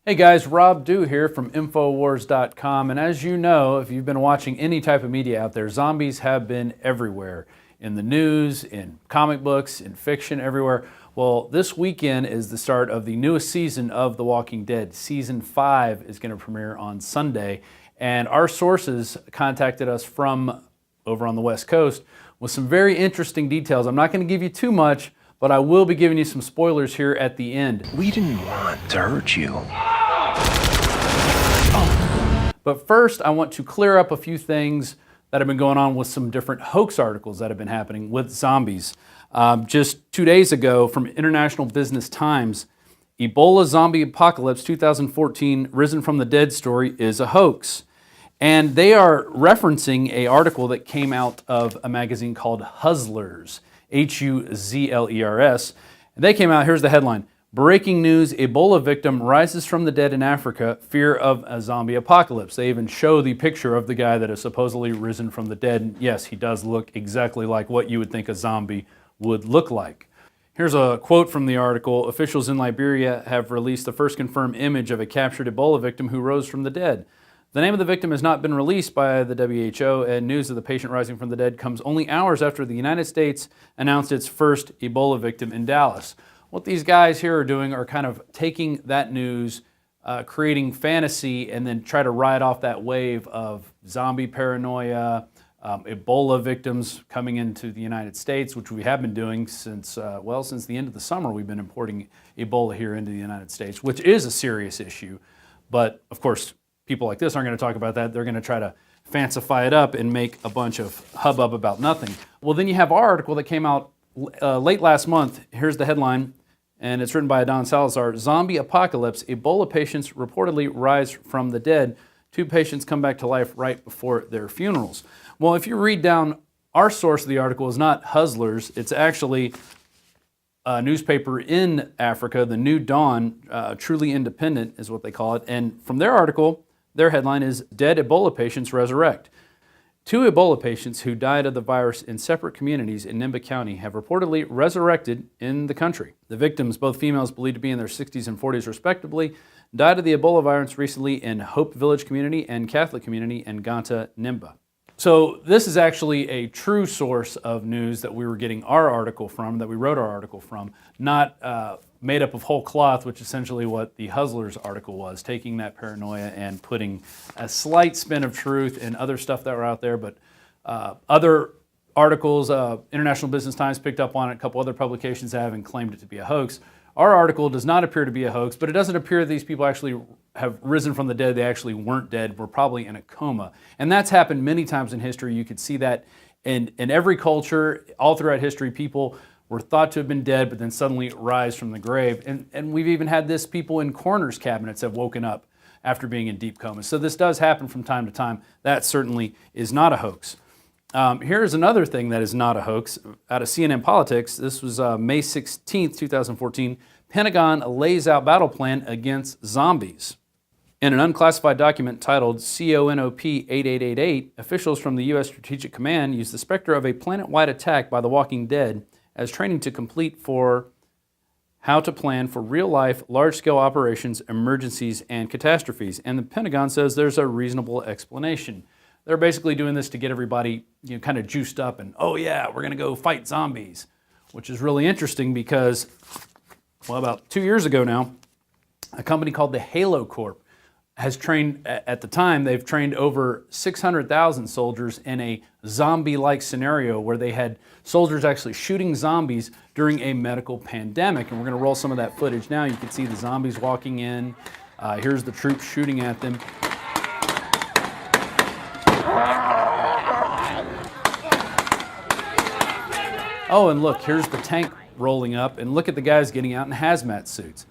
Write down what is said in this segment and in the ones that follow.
Hey guys, Rob Dew here from Infowars.com, and as you know, if you've been watching any type of media out there, zombies have been everywhere. In the news, in comic books, in fiction, everywhere. Well, this weekend is the start of the newest season of The Walking Dead. Season 5 is going to premiere on Sunday, and our sources contacted us from over on the West Coast with some very interesting details. I'm not going to give you too much, but I will be giving you some spoilers here at the end. We didn't want to hurt you. But first, I want to clear up a few things that have been going on with some different hoax articles that have been happening with zombies. Just 2 days ago from International Business Times, Ebola Zombie Apocalypse 2014 Risen from the Dead story is a hoax. And they are referencing an article that came out of a magazine called Huzlers, Huzlers. And they came out, here's the headline: Breaking news, Ebola victim rises from the dead in Africa, fear of a zombie apocalypse. They even show the picture of the guy that is supposedly risen from the dead. And yes, he does look exactly like what you would think a zombie would look like. Here's a quote from the article. Officials in Liberia have released the first confirmed image of a captured Ebola victim who rose from the dead. The name of the victim has not been released by the WHO, and news of the patient rising from the dead comes only hours after the United States announced its first Ebola victim in Dallas. What these guys here are doing are kind of taking that news, creating fantasy, and then try to ride off that wave of zombie paranoia, Ebola victims coming into the United States, which we have been doing since the end of the summer. We've been importing Ebola here into the United States, which is a serious issue. But of course, people like this aren't going to talk about that. They're going to try to fancify it up and make a bunch of hubbub about nothing. Well, then you have our article that came out late last month. Here's the headline, and it's written by Don Salazar. Zombie apocalypse, Ebola patients reportedly rise from the dead. 2 patients come back to life right before their funerals. Well, if you read down, our source of the article is not Huzlers. It's actually a newspaper in Africa, the New Dawn, Truly Independent is what they call it. And from their article, their headline is Dead Ebola Patients Resurrect. 2 Ebola patients who died of the virus in separate communities in Nimba County have reportedly resurrected in the country. The victims, both females believed to be in their 60s and 40s respectively, died of the Ebola virus recently in Hope Village community and Catholic community in Ganta, Nimba. So this is actually a true source of news that we were getting our article from, that we wrote our article from, not made up of whole cloth, which is essentially what the Huzlers article was, taking that paranoia and putting a slight spin of truth and other stuff that were out there. But other articles, International Business Times picked up on it, a couple other publications have and claimed it to be a hoax. Our article does not appear to be a hoax, but it doesn't appear these people actually have risen from the dead. They actually weren't dead, were probably in a coma. And that's happened many times in history. You could see that in every culture, all throughout history. People were thought to have been dead, but then suddenly rise from the grave. And we've even had this, people in coroner's cabinets have woken up after being in deep comas. So this does happen from time to time. That certainly is not a hoax. Here's another thing that is not a hoax. Out of CNN Politics, this was May 16th, 2014, Pentagon lays out battle plan against zombies. In an unclassified document titled CONOP 8888, officials from the U.S. Strategic Command used the specter of a planet-wide attack by the Walking Dead as training to complete for how to plan for real-life, large-scale operations, emergencies, and catastrophes. And the Pentagon says there's a reasonable explanation. They're basically doing this to get everybody, kind of juiced up and, oh yeah, we're going to go fight zombies, which is really interesting because, well, about 2 years ago now, a company called the Halo Corp has trained, at the time, they've trained over 600,000 soldiers in a zombie-like scenario where they had soldiers actually shooting zombies during a medical pandemic. And we're going to roll some of that footage now. You can see the zombies walking in. Here's the troops shooting at them. Oh, and look, here's the tank rolling up, and look at the guys getting out in hazmat suits.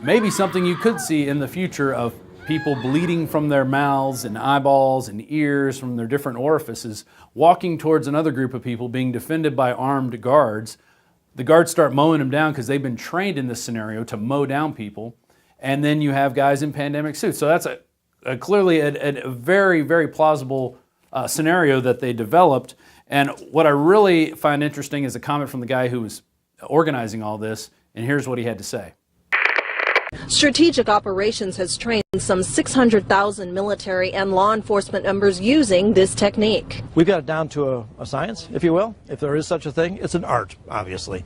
Maybe something you could see in the future of people bleeding from their mouths and eyeballs and ears from their different orifices, walking towards another group of people being defended by armed guards. The guards start mowing them down because they've been trained in this scenario to mow down people. And then you have guys in pandemic suits. So that's clearly a very, very plausible scenario that they developed. And what I really find interesting is a comment from the guy who was organizing all this, and here's what he had to say. Strategic Operations has trained some 600,000 military and law enforcement members using this technique. We've got it down to a science, if you will, if there is such a thing. It's an art, obviously.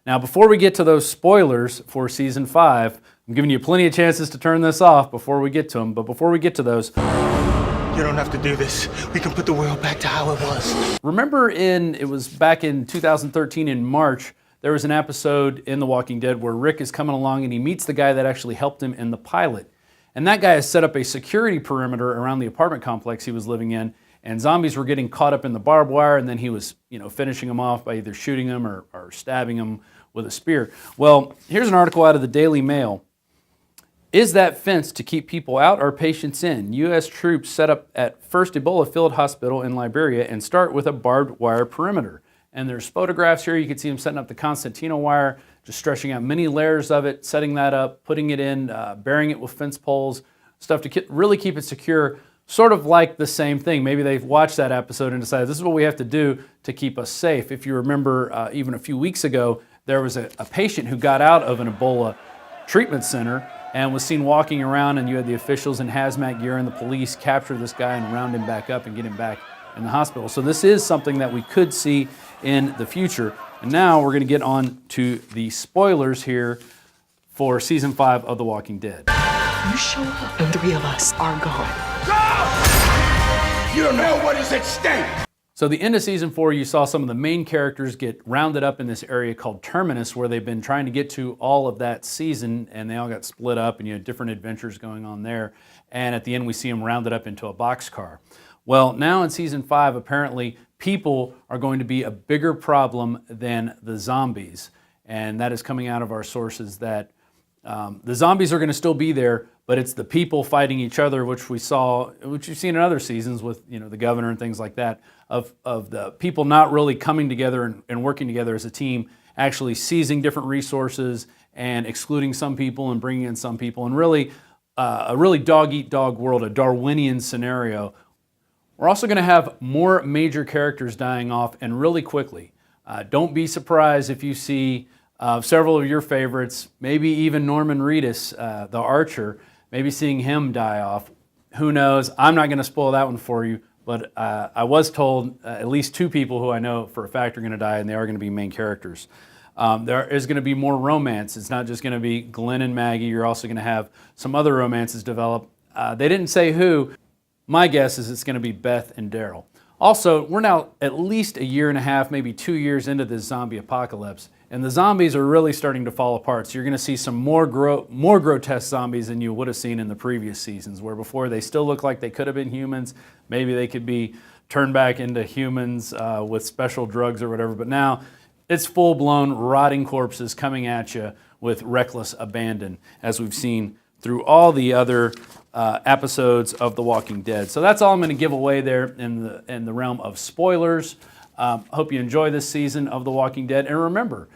Now, before we get to those spoilers for Season 5, I'm giving you plenty of chances to turn this off before we get to them, but before we get to those... You don't have to do this. We can put the world back to how it was. Remember it was back in 2013 in March, there was an episode in The Walking Dead where Rick is coming along and he meets the guy that actually helped him in the pilot. And that guy has set up a security perimeter around the apartment complex he was living in, and zombies were getting caught up in the barbed wire, and then he was, finishing them off by either shooting them or stabbing them with a spear. Well, here's an article out of the Daily Mail. Is that fence to keep people out or patients in? U.S. troops set up at first Ebola field hospital in Liberia and start with a barbed wire perimeter. And there's photographs here. You can see them setting up the Constantino wire, just stretching out many layers of it, setting that up, putting it in, burying it with fence poles, stuff to really keep it secure, sort of like the same thing. Maybe they've watched that episode and decided this is what we have to do to keep us safe. If you remember, even a few weeks ago, there was a patient who got out of an Ebola treatment center and was seen walking around, and you had the officials in hazmat gear and the police capture this guy and round him back up and get him back in the hospital. So this is something that we could see in the future. And now we're going to get on to the spoilers here for Season 5 of The Walking Dead. You show up and 3 of us are gone. You don't know what is at stake. So the end of Season 4, you saw some of the main characters get rounded up in this area called Terminus, where they've been trying to get to all of that season, and they all got split up, and you had different adventures going on there. And at the end, we see them rounded up into a boxcar. Well, now in Season 5, apparently people are going to be a bigger problem than the zombies. And that is coming out of our sources that the zombies are going to still be there, but it's the people fighting each other, which you've seen in other seasons with the governor and things like that, of the people not really coming together and working together as a team, actually seizing different resources and excluding some people and bringing in some people, and really a really dog-eat-dog world, a Darwinian scenario. We're also going to have more major characters dying off, and really quickly. Don't be surprised if you see several of your favorites, maybe even Norman Reedus, the Archer, maybe seeing him die off. Who knows? I'm not going to spoil that one for you, but I was told at least 2 people who I know for a fact are going to die, and they are going to be main characters. There is going to be more romance. It's not just going to be Glenn and Maggie. You're also going to have some other romances develop. They didn't say who. My guess is it's going to be Beth and Daryl. Also, we're now at least a year and a half, maybe 2 years into this zombie apocalypse, and the zombies are really starting to fall apart. So you're going to see some more grotesque zombies than you would have seen in the previous seasons, where before they still look like they could have been humans. Maybe they could be turned back into humans with special drugs or whatever, but now it's full-blown rotting corpses coming at you with reckless abandon, as we've seen through all the other episodes of The Walking Dead. So that's all I'm going to give away there in the realm of spoilers. Hope you enjoy this season of The Walking Dead. And remember,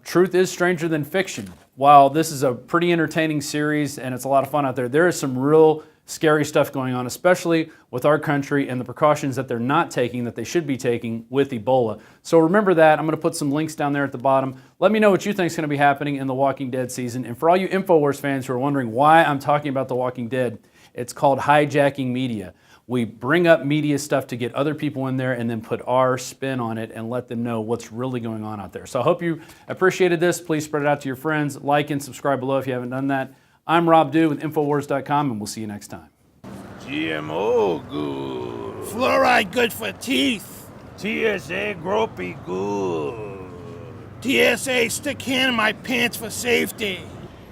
truth is stranger than fiction. While this is a pretty entertaining series and it's a lot of fun out there is some real scary stuff going on, especially with our country and the precautions that they're not taking that they should be taking with Ebola. So remember that. I'm going to put some links down there at the bottom. Let me know what you think is going to be happening in The Walking Dead season. And for all you InfoWars fans who are wondering why I'm talking about The Walking Dead, it's called hijacking media. We bring up media stuff to get other people in there and then put our spin on it and let them know what's really going on out there. So I hope you appreciated this. Please spread it out to your friends. Like and subscribe below if you haven't done that. I'm Rob Dew with Infowars.com, and we'll see you next time. GMO good. Fluoride good for teeth. TSA gropey good. TSA stick hand in my pants for safety.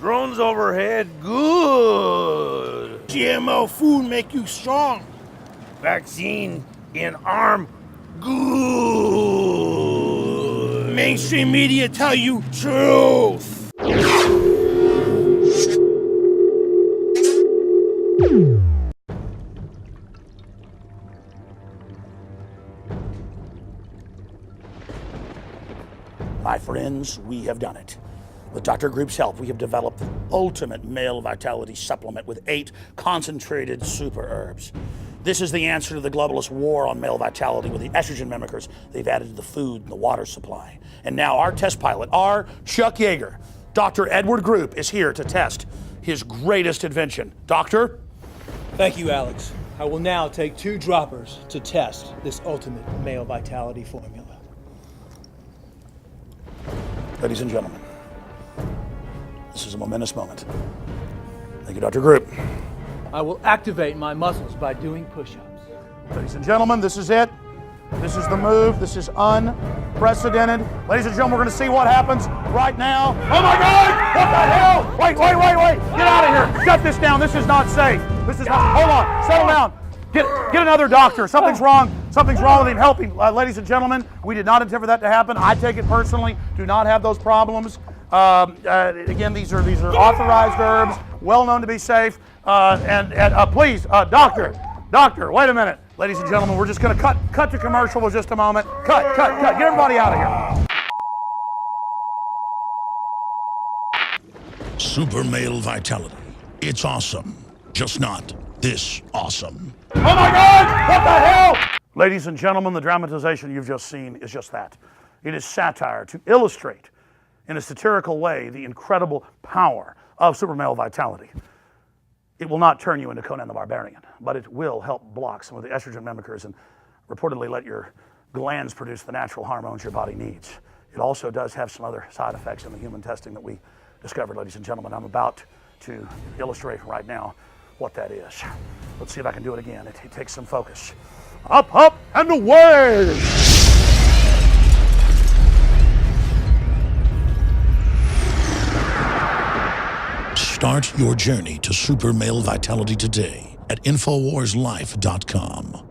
Drones overhead good. GMO food make you strong. Vaccine in arm good. Mainstream media tell you truth. My friends, we have done it. With Dr. Group's help, we have developed the ultimate male vitality supplement with 8 concentrated super herbs. This is the answer to the globalist war on male vitality with the estrogen mimickers they've added to the food and the water supply. And now our test pilot, our Chuck Yeager, Dr. Edward Group is here to test his greatest invention. Doctor? Thank you, Alex. I will now take 2 droppers to test this ultimate male vitality formula. Ladies and gentlemen, this is a momentous moment. Thank you, Dr. Group. I will activate my muscles by doing push-ups. Ladies and gentlemen, this is it. This is the move. This is unprecedented. Ladies and gentlemen, we're going to see what happens right now. Oh my God! What the hell? Wait. Get out of here. Shut this down. This is not safe. This is not. Hold on. Settle down. Get another doctor. Something's wrong. Something's wrong with him. Help him. Ladies and gentlemen, we did not intend for that to happen. I take it personally. Do not have those problems. Again, these are authorized herbs, well known to be safe. Please, doctor, wait a minute. Ladies and gentlemen, we're just going to cut to commercial for just a moment. Cut. Get everybody out of here. Super male vitality. It's awesome. Just not this awesome. Oh my God! What the hell? Ladies and gentlemen, the dramatization you've just seen is just that. It is satire to illustrate in a satirical way the incredible power of super male vitality. It will not turn you into Conan the Barbarian, but it will help block some of the estrogen mimickers and reportedly let your glands produce the natural hormones your body needs. It also does have some other side effects in the human testing that we discovered, ladies and gentlemen. I'm about to illustrate right now what that is. Let's see if I can do it again. It takes some focus. Up, and away! Start your journey to super male vitality today at InfoWarsLife.com.